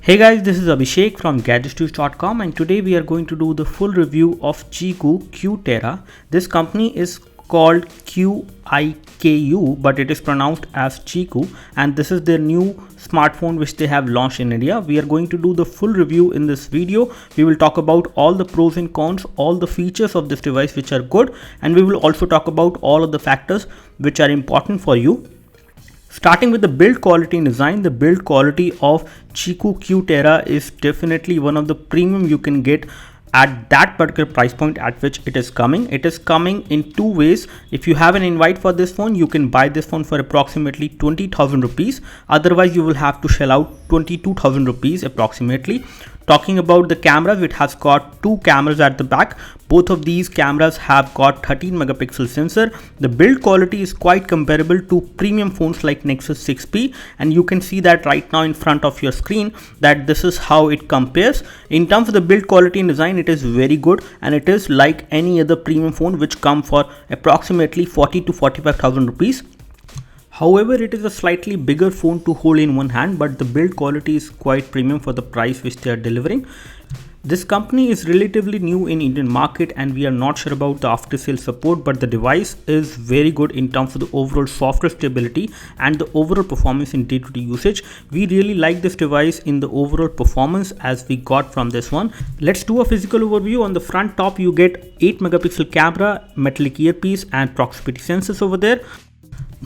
Hey guys, this is Abhishek from GadgetsToUse.com and today we are going to do the full review of Qiku Terra. This company is called Qiku, but it is pronounced as Qiku, and this is their new smartphone which they have launched in India. We are going to do the full review in this video. We will talk about all the pros and cons, all the features of this device which are good, and we will also talk about all of the factors which are important for you. Starting with the build quality and design, the build quality of Qiku Terra is definitely one of the premium you can get at that particular price point at which it is coming. It is coming in two ways. If you have an invite for this phone, you can buy this phone for approximately 20,000 rupees. Otherwise, you will have to shell out 22,000 rupees approximately. Talking about the cameras, it has got two cameras at the back. Both of these cameras have got 13 megapixel sensor. The build quality is quite comparable to premium phones like Nexus 6P, and you can see that right now in front of your screen that this is how it compares. In terms of the build quality and design, it is very good, and it is like any other premium phone which come for approximately 40 to 45,000 rupees. However, it is a slightly bigger phone to hold in one hand, but the build quality is quite premium for the price which they are delivering. This company is relatively new in Indian market and we are not sure about the after sale support, but the device is very good in terms of the overall software stability and the overall performance in day-to-day usage. We really like this device in the overall performance as we got from this one. Let's do a physical overview. On the front top, you get 8 megapixel camera, metallic earpiece and proximity sensors over there.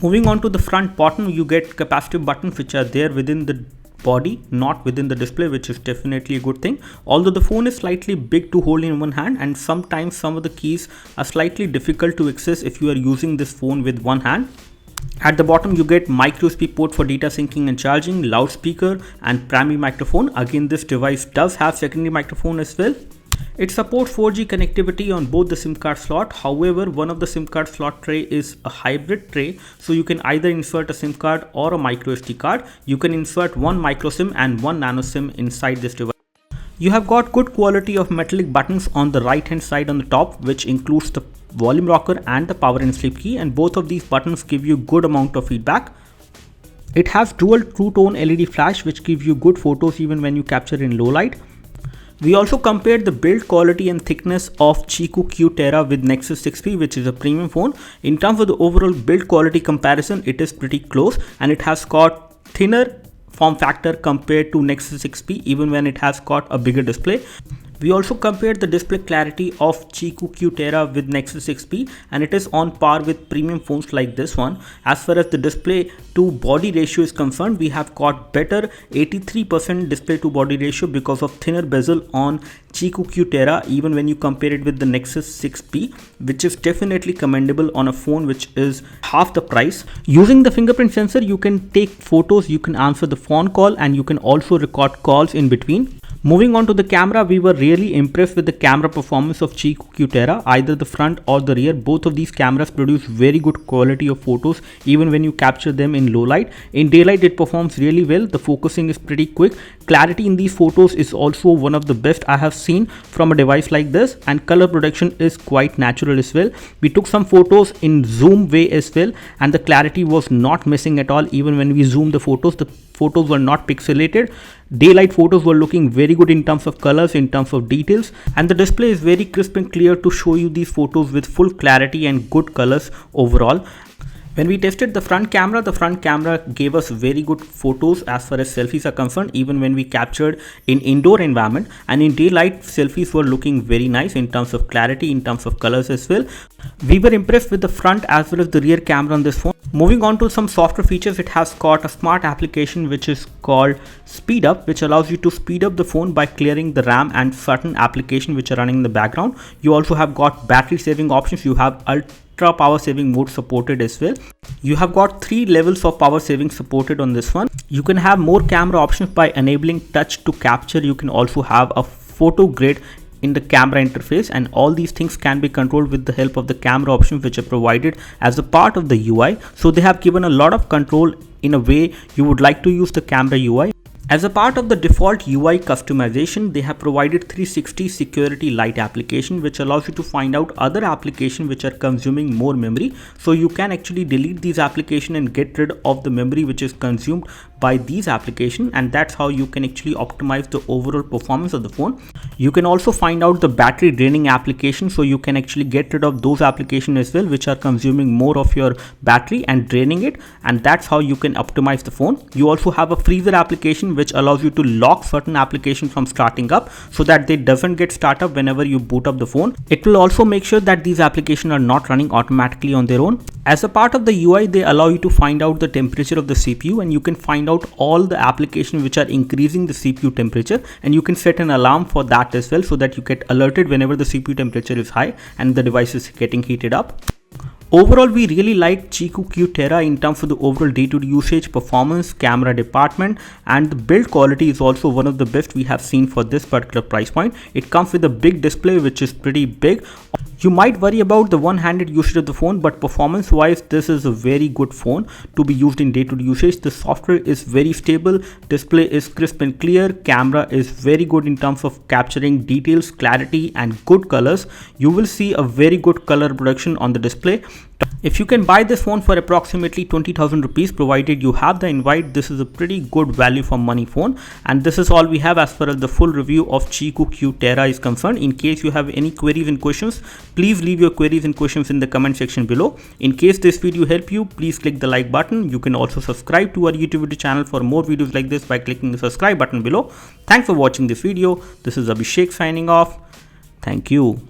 Moving on to the front bottom, you get capacitive buttons which are there within the body, not within the display, which is definitely a good thing. Although the phone is slightly big to hold in one hand, and sometimes some of the keys are slightly difficult to access if you are using this phone with one hand. At the bottom, you get micro USB port for data syncing and charging, loudspeaker and primary microphone. Again, this device does have secondary microphone as well. It supports 4G connectivity on both the SIM card slot. However, one of the SIM card slot tray is a hybrid tray, so you can either insert a SIM card or a micro SD card. You can insert one micro SIM and one nano SIM inside this device. You have got good quality of metallic buttons on the right hand side on the top, which includes the volume rocker and the power and sleep key, and both of these buttons give you good amount of feedback. It has dual true tone LED flash which gives you good photos even when you capture in low light. We also compared the build quality and thickness of Qiku Terra with Nexus 6P, which is a premium phone. In terms of the overall build quality comparison, it is pretty close, and it has got thinner form factor compared to Nexus 6P even when it has got a bigger display. We also compared the display clarity of Qiku Terra with Nexus 6P, and it is on par with premium phones like this one. As far as the display to body ratio is concerned, we have got better 83% display to body ratio because of thinner bezel on Qiku Terra even when you compare it with the Nexus 6P, which is definitely commendable on a phone which is half the price. Using the fingerprint sensor, you can take photos, you can answer the phone call, and you can also record calls in between. Moving on to the camera, we were really impressed with the camera performance of Qiku Terra. Either the front or the rear, both of these cameras produce very good quality of photos even when you capture them in low light. In daylight, it performs really well. The focusing is pretty quick. Clarity in these photos is also one of the best I have seen from a device like this, and color production is quite natural as well. We took some photos in zoom way as well, and the clarity was not missing at all. Even when we zoom the photos were not pixelated. Daylight photos were looking very good in terms of colors, in terms of details, and the display is very crisp and clear to show you these photos with full clarity and good colors overall. When we tested the front camera gave us very good photos as far as selfies are concerned, even when we captured in indoor environment, and in daylight selfies were looking very nice in terms of clarity, in terms of colors as well. We were impressed with the front as well as the rear camera on this phone. Moving on to some software features, it has got a smart application which is called Speed Up, which allows you to speed up the phone by clearing the RAM and certain applications which are running in the background. You also have got battery saving options. You have ultra power saving mode supported as well. You have got 3 levels of power saving supported on this one. You can have more camera options by enabling touch to capture. You can also have a photo grid in the camera interface, and all these things can be controlled with the help of the camera options which are provided as a part of the UI. So they have given a lot of control in a way you would like to use the camera UI. As a part of the default UI customization, they have provided 360 security light application, which allows you to find out other applications which are consuming more memory. So you can actually delete these applications and get rid of the memory which is consumed by these applications, and that's how you can actually optimize the overall performance of the phone. You can also find out the battery draining applications, so you can actually get rid of those applications as well which are consuming more of your battery and draining it, and that's how you can optimize the phone. You also have a freezer application which allows you to lock certain applications from starting up so that they doesn't get start up whenever you boot up the phone. It will also make sure that these applications are not running automatically on their own. As a part of the UI, they allow you to find out the temperature of the CPU, and you can find out all the applications which are increasing the CPU temperature, and you can set an alarm for that as well so that you get alerted whenever the CPU temperature is high and the device is getting heated up. Overall, we really like Qiku Q Terra in terms of the overall day-to-day usage, performance, camera department, and the build quality is also one of the best we have seen for this particular price point. It comes with a big display which is pretty big. You might worry about the one-handed usage of the phone, but performance wise this is a very good phone to be used in day-to-day usage. The software is very stable, display is crisp and clear, camera is very good in terms of capturing details, clarity and good colors. You will see a very good color production on the display. If you can buy this phone for approximately 20,000 rupees provided you have the invite, this is a pretty good value for money phone. And this is all we have as far as the full review of Qiku Q Terra is concerned. In case you have any queries and questions, please leave your queries and questions in the comment section below. In case this video helped you, please click the like button. You can also subscribe to our YouTube video channel for more videos like this by clicking the subscribe button below. Thanks for watching this video. This is Abhishek signing off. Thank you.